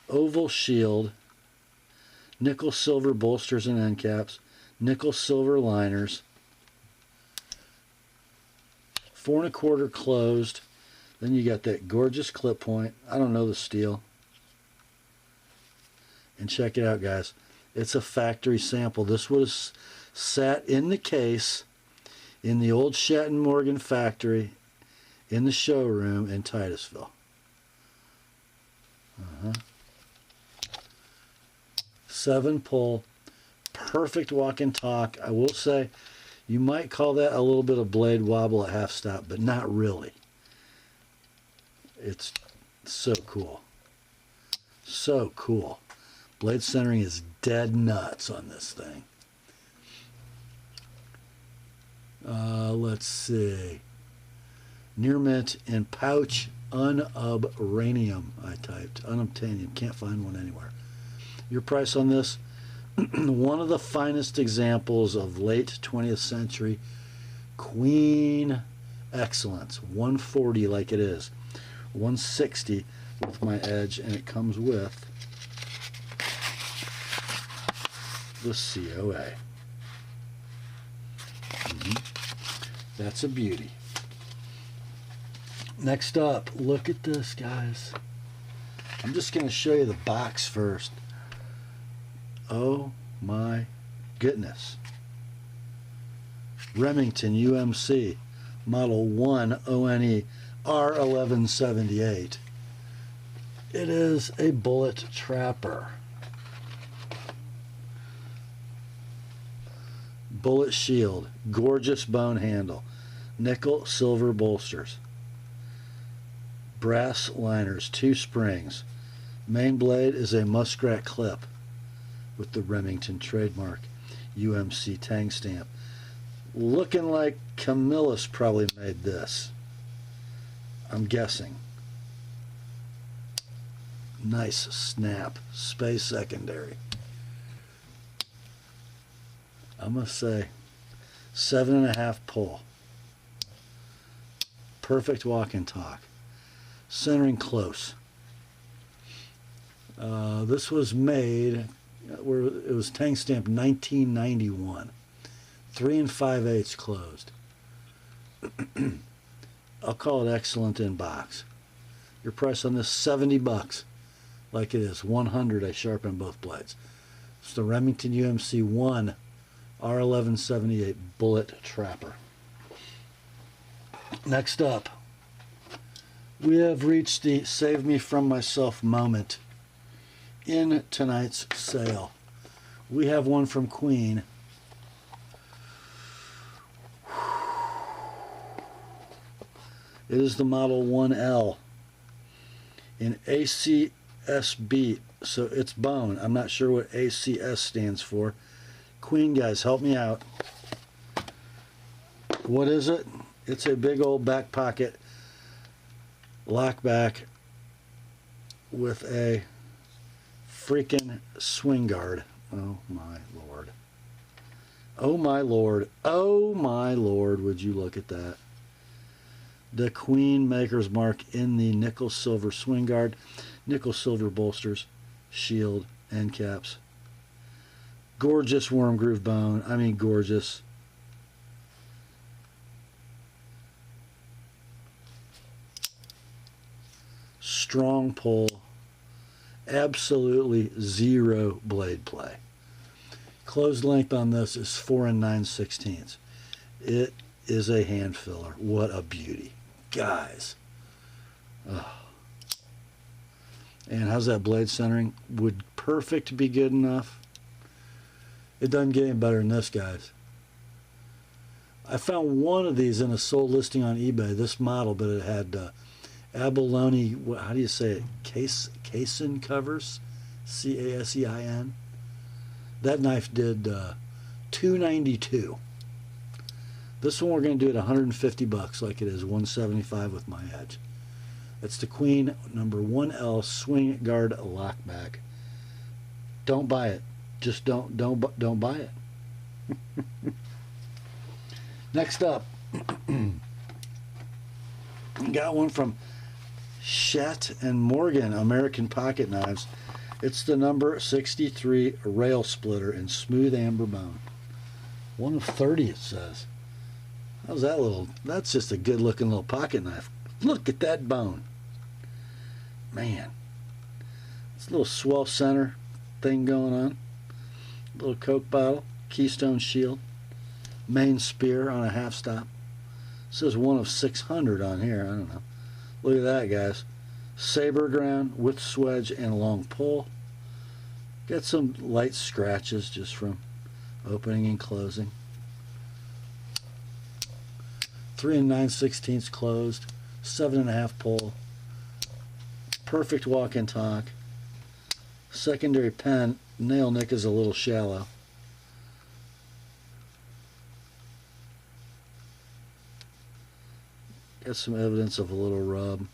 Oval shield, nickel silver bolsters and end caps, nickel silver liners, 4 1/4 closed. Then you got that gorgeous clip point. I don't know the steel. And check it out, guys. It's a factory sample. This was sat in the case in the old Shatton Morgan factory in the showroom in Titusville. 7 pull, perfect walk and talk. I will say, you might call that a little bit of blade wobble at half stop, but not really. It's so cool. So cool. Blade centering is dead nuts on this thing. Let's see. Near mint in pouch unobtainium. I typed unobtainium. Can't find one anywhere. Your price on this? One of the finest examples of late 20th century Queen excellence. 140 like it is. 160 with my edge, and it comes with the COA. That's a beauty. Next up, look at this, guys. I'm just going to show you the box first. Oh my goodness. Remington UMC Model 1 ONE R1178. It is a bullet trapper. Bullet shield, gorgeous bone handle, nickel silver bolsters, brass liners, 2 springs. Main blade is a muskrat clip with the Remington trademark UMC tang stamp. Looking like Camillus probably made this. I'm guessing. Nice snap. Space secondary. I'm going to say 7.5 pull. Perfect walk and talk. Centering close. This was made, it was tang stamped 1991. 3 5/8 closed. I'll call it excellent in box. Your price on this, $70. Like it is, 100 I sharpen both blades. It's the Remington UMC 1 R1178 bullet trapper. Next up, we have reached the save me from myself moment in tonight's sale. We have one from Queen. It is the Model 1L in ACSB, so it's bone. I'm not sure what ACS stands for. Queen guys, help me out. What is it? It's a big old back pocket lock back with a freaking swing guard. Oh my lord. Oh my lord. Oh my lord, would you look at that. The Queen maker's mark in the nickel silver swing guard, nickel silver bolsters, shield, end caps. Gorgeous worm groove bone. I mean gorgeous. Strong pull. Absolutely zero blade play. Closed length on this is 4 9/16. It is a hand filler. What a beauty. Guys. Oh. And how's that blade centering? Would perfect be good enough? It doesn't get any better than this, guys. I found one of these in a sold listing on eBay, this model, but it had abalone, how do you say it? Casein covers? C-A-S-E-I-N. That knife did $292. This one we're going to do at $150 like it is, $175 with my edge. That's the Queen number 1L swing guard lockback. Don't buy it. Just don't buy it. Next up, got one from Schatt and Morgan American Pocket Knives. It's the number 63 rail splitter in smooth amber bone. 1 of 30 it says. How's that little? That's just a good looking little pocket knife. Look at that bone. Man. It's a little swell center thing going on. Little Coke bottle. Keystone shield. Main spear on a half stop. It says 1 of 600 on here. I don't know. Look at that, guys. Saber ground with swedge and long pull. Got some light scratches just from opening and closing. 3 9/16 closed. 7.5 pull. Perfect walk and talk. Secondary pen. Nail nick is a little shallow. Got some evidence of a little rub.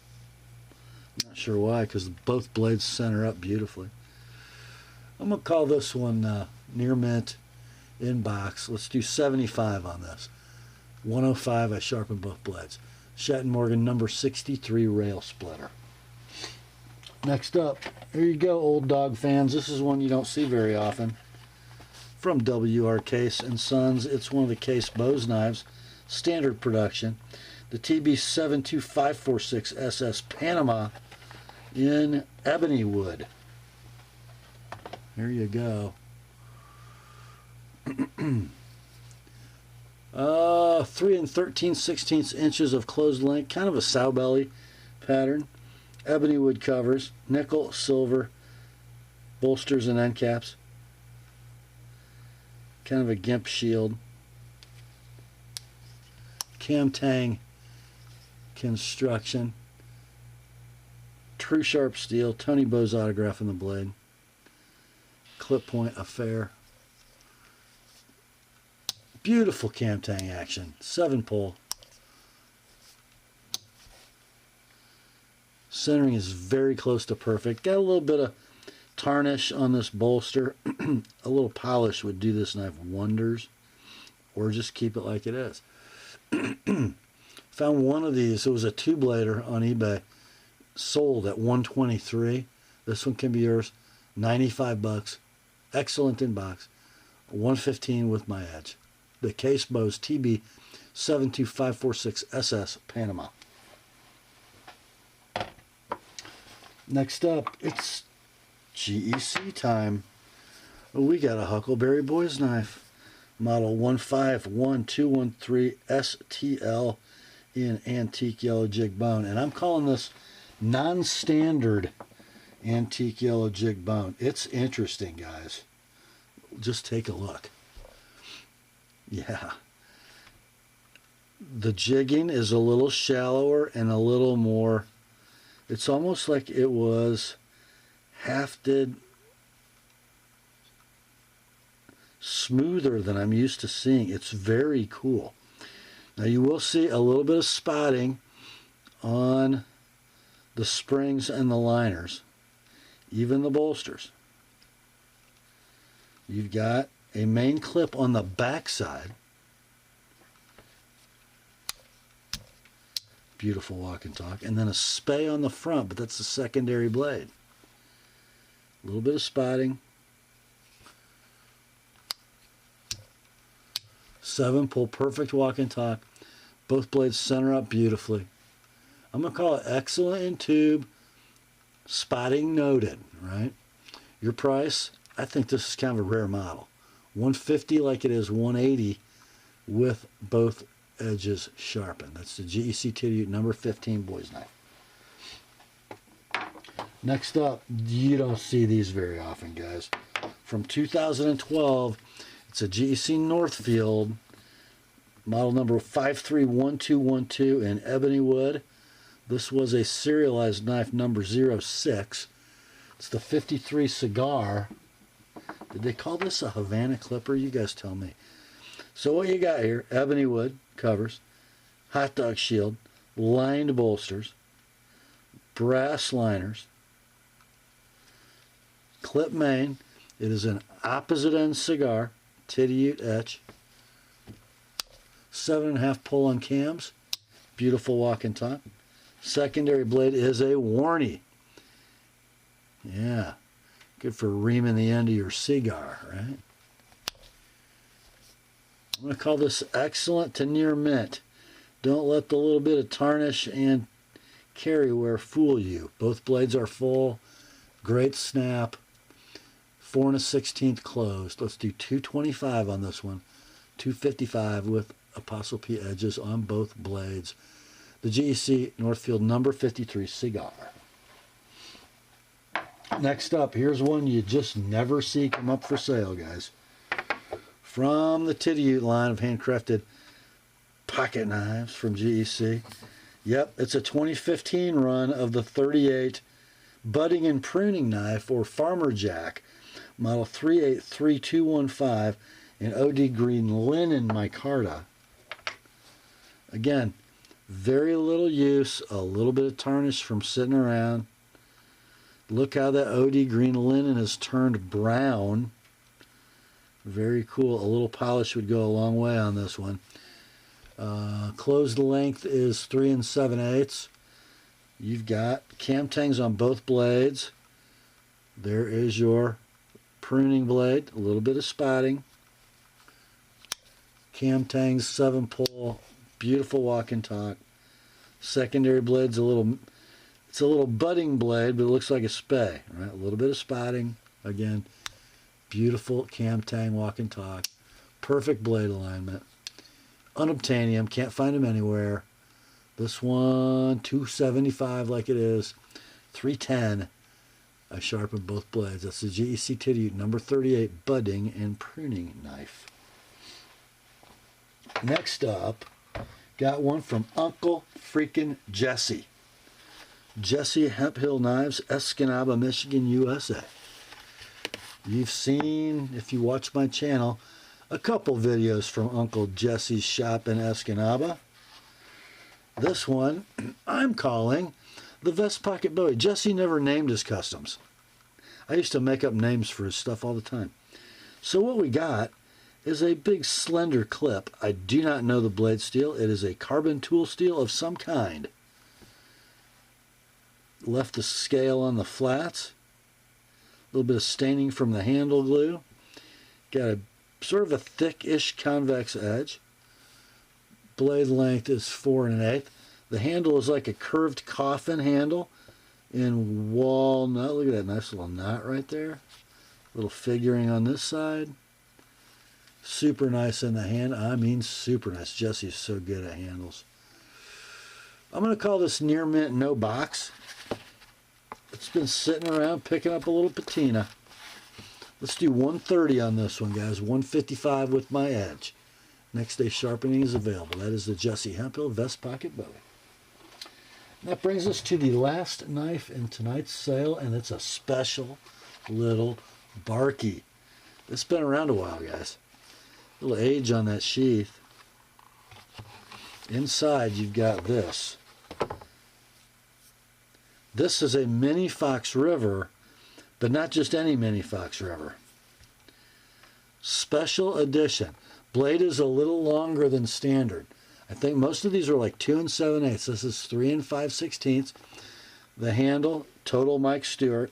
Not sure why, because both blades center up beautifully. I'm going to call this one near mint in box. Let's do 75 on this. 105, I sharpened both blades. Shatton Morgan number 63 rail splitter. Next up, here you go, old dog fans. This is one you don't see very often. From W.R. Case & Sons. It's one of the Case Bose knives. Standard production. The TB72546 SS Panama in ebony wood. Here you go. 3 13/16 inches of closed length, kind of a sow belly pattern. Ebony wood covers, nickel, silver, bolsters and end caps. Kind of a gimp shield. Cam tang construction. True sharp steel. Tony Bose autograph in the blade. Clip point affair. Beautiful cam tang action. 7-pull. Centering is very close to perfect. Got a little bit of tarnish on this bolster. A little polish would do this knife wonders. Or just keep it like it is. Found one of these. It was a 2-blader on eBay. Sold at $123. This one can be yours. 95 bucks. Excellent in box. $115 with my edge. The Case Bose TB72546 SS Panama. Next up, it's GEC time. We got a Huckleberry Boys knife. Model 151213 STL in antique yellow jig bone. And I'm calling this non-standard antique yellow jig bone. It's interesting, guys. Just take a look. Yeah. The jigging is a little shallower and a little more, it's almost like it was hafted smoother than I'm used to seeing. It's very cool. Now you will see a little bit of spotting on the springs and the liners, even the bolsters. You've got a main clip on the back side. Beautiful walk and talk. And then a spay on the front, but that's the secondary blade. A little bit of spotting. 7-pull, perfect walk and talk. Both blades center up beautifully. I'm going to call it excellent in tube. Spotting noted, right? Your price, I think this is kind of a rare model. $150 like it is $180 with both edges sharpened. That's the GEC Titty number 15 boys knife. Next up, you don't see these very often, guys. From 2012, it's a GEC Northfield, model number 531212 in ebony wood. This was a serialized knife number 06. It's the 53 cigar. Did they call this a Havana clipper? You guys tell me. So what you got here, ebony wood covers, hot dog shield, lined bolsters, brass liners, clip main. It is an opposite end cigar, Titty etch, 7.5 pull on cams, beautiful walk and talk. Secondary blade is a Warney. Yeah, good for reaming the end of your cigar, right? I'm going to call this excellent to near mint. Don't let the little bit of tarnish and carry wear fool you. Both blades are full. Great snap. 4 1/16 closed. Let's do 225 on this one. 255 with Apostle P edges on both blades. The GEC Northfield number 53 cigar. Next up, here's one you just never see come up for sale, guys. From the Titty line of handcrafted pocket knives from GEC. Yep, it's a 2015 run of the 38 budding and pruning knife or farmer jack, model 383215 in OD green linen micarta. Again, Very little use, a little bit of tarnish from sitting around. Look how that OD green linen has turned brown. Very cool. A little polish would go a long way on this one. Closed length is 3 7/8. You've got cam tangs on both blades. There is your pruning blade. A little bit of spotting. Cam tangs, 7-pull. Beautiful walk and talk. Secondary blade's it's a little budding blade, but it looks like a spay. Right? A little bit of spotting. Again, beautiful cam tang walk and talk. Perfect blade alignment. Unobtainium, can't find them anywhere. This one, $275 like it is. $310. I sharpened both blades. That's the GEC Titty number 38 budding and pruning knife. Next up, got one from Uncle freaking Jesse. Jesse Hemp Hill Knives, Escanaba, Michigan, USA. You've seen, if you watch my channel, a couple videos from Uncle Jesse's shop in Escanaba. This one I'm calling the Vest Pocket Bowie. Jesse never named his customs. I used to make up names for his stuff all the time. So what we got is a big slender clip. I do not know the blade steel. It is a carbon tool steel of some kind. Left the scale on the flats. A little bit of staining from the handle glue. Got a sort of a thick-ish convex edge. Blade length is 4 1/8. The handle is like a curved coffin handle in walnut. Look at that nice little knot right there. Little figuring on this side. Super nice in the hand. I mean super nice. Jesse's so good at handles. I'm going to call this near mint no box. It's been sitting around picking up a little patina. Let's do 130 on this one, guys. 155 with my edge. Next day sharpening is available. That is the Jesse Hemp Hill Vest Pocket Bowie. That brings us to the last knife in tonight's sale, and it's a special little Barkey. It's been around a while, guys. A little age on that sheath. Inside, you've got this. This is a mini Fox River, but not just any mini Fox River. Special edition. Blade is a little longer than standard. I think most of these are like 2 7/8. This is 3 5/16. The handle, total Mike Stewart.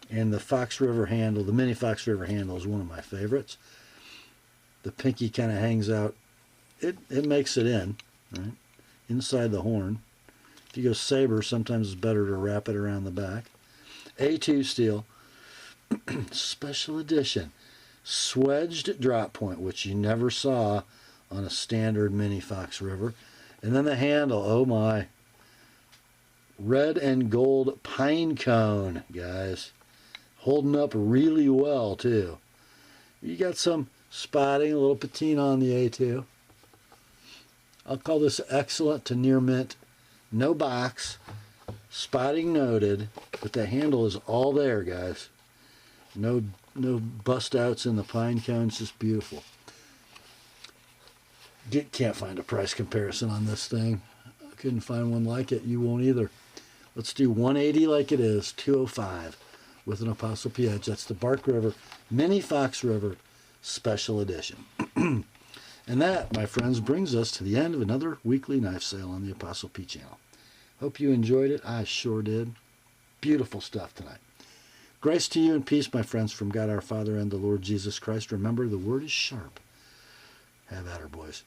And the Fox River handle, the mini Fox River handle is one of my favorites. The pinky kind of hangs out. It makes it in, right? Inside the horn. If you go saber, sometimes it's better to wrap it around the back. A2 steel. Special edition. Swedged drop point, which you never saw on a standard mini Fox River. And then the handle, oh my. Red and gold pine cone, guys. Holding up really well, too. You got some spotting, a little patina on the A2. I'll call this excellent to near mint. No box. Spotting noted, but the handle is all there, guys. No bust outs in the pine cones, just beautiful. Can't find a price comparison on this thing. I couldn't find one like it. You won't either. Let's do 180 like it is, 205 with an Apostle P edge. That's the Bark River Mini Fox River Special Edition. And that, my friends, brings us to the end of another weekly knife sale on the Apostle P channel. Hope you enjoyed it. I sure did. Beautiful stuff tonight. Grace to you and peace, my friends, from God our Father and the Lord Jesus Christ. Remember, the word is sharp. Have at her, boys.